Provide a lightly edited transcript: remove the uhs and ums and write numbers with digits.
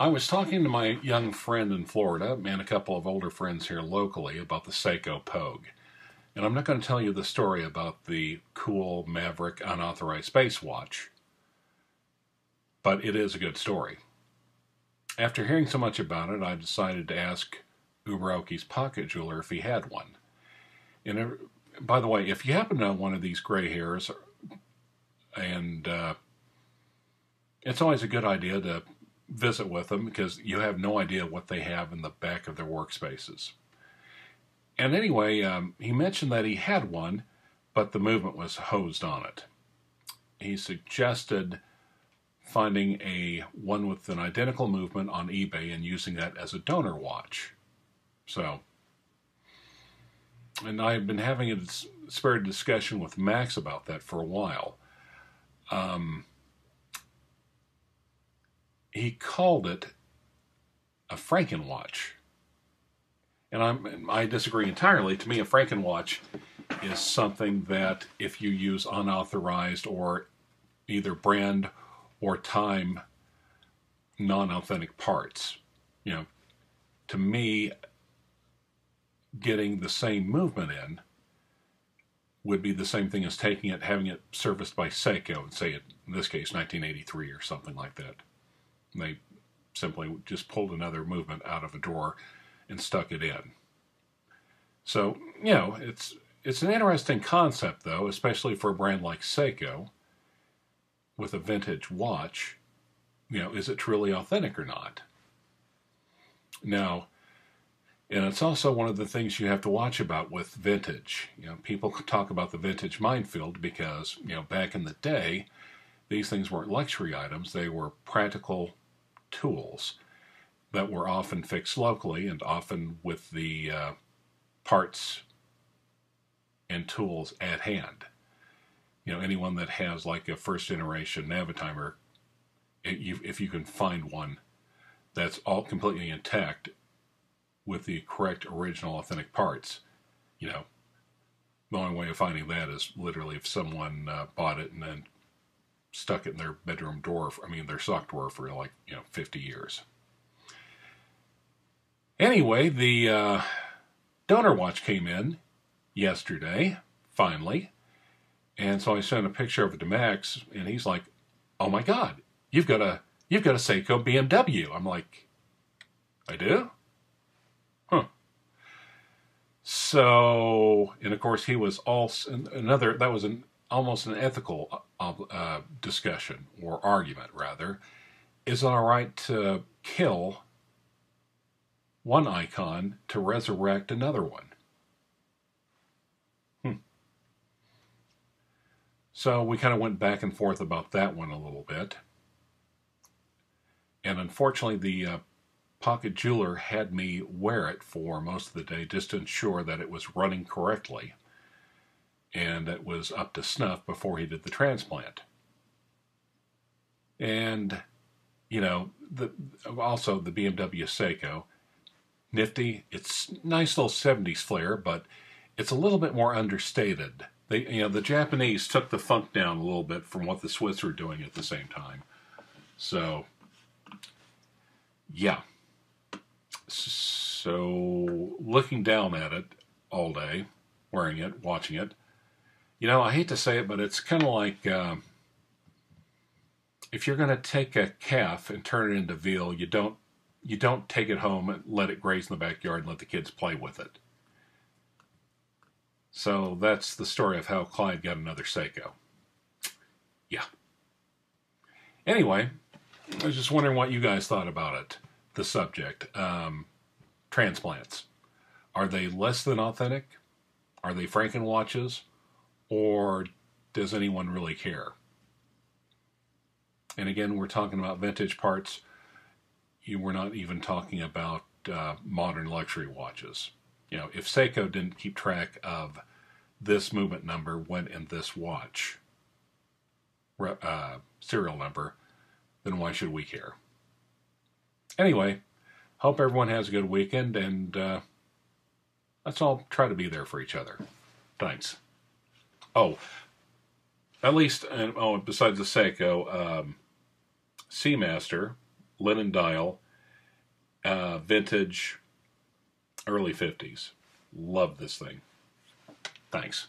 I was talking to my young friend in Florida and a couple of older friends here locally about the Seiko Pogue. And I'm not going to tell you the story about the cool Maverick unauthorized space watch, but it is a good story. After hearing so much about it, I decided to ask Uberoki's pocket jeweler if he had one. And by the way, if you happen to know one of these gray hairs, and it's always a good idea to visit with them because you have no idea what they have in the back of their workspaces. And anyway, he mentioned that he had one, but the movement was hosed on it. He suggested finding one with an identical movement on eBay and using that as a donor watch. So, and I've been having a spirited discussion with Max about that for a while. He called it a Frankenwatch. And I disagree entirely. To me, a Frankenwatch is something that if you use unauthorized or either brand or time non-authentic parts, to me, getting the same movement in would be the same thing as taking it, having it serviced by Seiko, and say, in this case, 1983 or something like that. And they simply just pulled another movement out of a drawer and stuck it in. So, it's an interesting concept, though, especially for a brand like Seiko with a vintage watch. Is it truly authentic or not? Now, and it's also one of the things you have to watch about with vintage. People talk about the vintage minefield because, back in the day, these things weren't luxury items. They were practical tools that were often fixed locally and often with the parts and tools at hand. Anyone that has like a first generation Navitimer, if you can find one that's all completely intact with the correct original authentic parts, the only way of finding that is literally if someone bought it and then stuck it in their bedroom drawer, their sock drawer for 50 years. Anyway, the donor watch came in yesterday, finally, and so I sent a picture of it to Max, and he's like, "Oh my God, you've got a Seiko BMW." I'm like, "I do? Huh." So, and of course, he was almost an ethical discussion, or argument, rather. Is it all right to kill one icon to resurrect another one? So we kind of went back and forth about that one a little bit. And unfortunately, the pocket jeweler had me wear it for most of the day just to ensure that it was running correctly and it was up to snuff before he did the transplant. And, also the BMW Seiko, nifty. It's nice little 70s flair, but it's a little bit more understated. The Japanese took the funk down a little bit from what the Swiss were doing at the same time. So, yeah. So, looking down at it all day, wearing it, watching it, I hate to say it, but it's kind of like if you're going to take a calf and turn it into veal, you don't take it home and let it graze in the backyard and let the kids play with it. So that's the story of how Clyde got another Seiko. Yeah. Anyway, I was just wondering what you guys thought about it, the subject. Transplants. Are they less than authentic? Are they Frankenwatches? Or does anyone really care? And again, we're talking about vintage parts. We're not even talking about modern luxury watches. If Seiko didn't keep track of this movement number went in this watch serial number, then why should we care? Anyway, hope everyone has a good weekend, and let's all try to be there for each other. Thanks. Oh, at least, besides the Seiko, Seamaster, Linen Dial, vintage, early 50s. Love this thing. Thanks.